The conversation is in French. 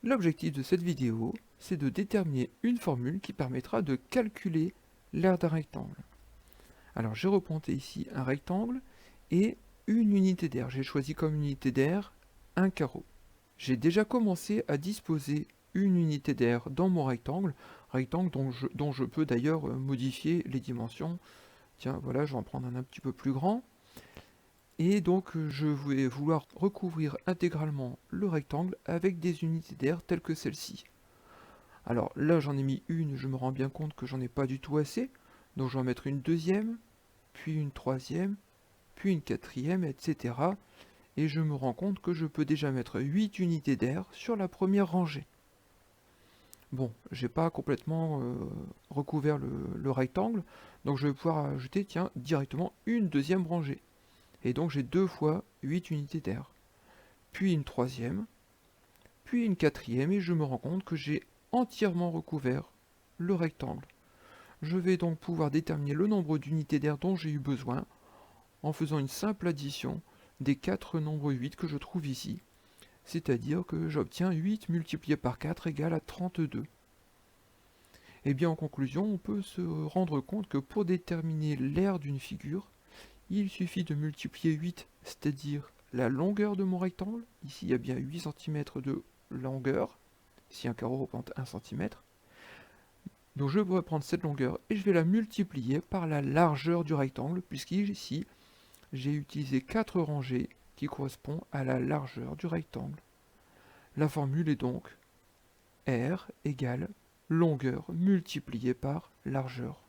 L'objectif de cette vidéo, c'est de déterminer une formule qui permettra de calculer l'aire d'un rectangle. Alors j'ai représenté ici un rectangle et une unité d'aire. J'ai choisi comme unité d'aire un carreau. J'ai déjà commencé à disposer une unité d'aire dans mon rectangle dont je peux d'ailleurs modifier les dimensions. Tiens, voilà, je vais en prendre un petit peu plus grand. Et donc je vais vouloir recouvrir intégralement le rectangle avec des unités d'aire telles que celle-ci. Alors là j'en ai mis une, je me rends bien compte que j'en ai pas du tout assez, donc je vais en mettre une deuxième, puis une troisième, puis une quatrième, etc. Et je me rends compte que je peux déjà mettre 8 unités d'air sur la première rangée. Bon, j'ai pas complètement recouvert le rectangle, donc je vais pouvoir ajouter, tiens, directement une deuxième rangée. Et donc j'ai 2 fois 8 unités d'air. Puis une troisième, puis une quatrième, et je me rends compte que j'ai entièrement recouvert le rectangle. Je vais donc pouvoir déterminer le nombre d'unités d'air dont j'ai eu besoin en faisant une simple addition des 4 nombres 8 que je trouve ici, c'est-à-dire que j'obtiens 8 multiplié par 4 égale à 32. Et bien en conclusion, on peut se rendre compte que pour déterminer l'aire d'une figure, il suffit de multiplier 8, c'est-à-dire la longueur de mon rectangle, ici il y a bien 8 cm de longueur, si un carreau représente 1 cm, donc je pourrais prendre cette longueur et je vais la multiplier par la largeur du rectangle, puisqu'ici j'ai utilisé 4 rangées qui correspondent à la largeur du rectangle. La formule est donc R égale longueur multipliée par largeur.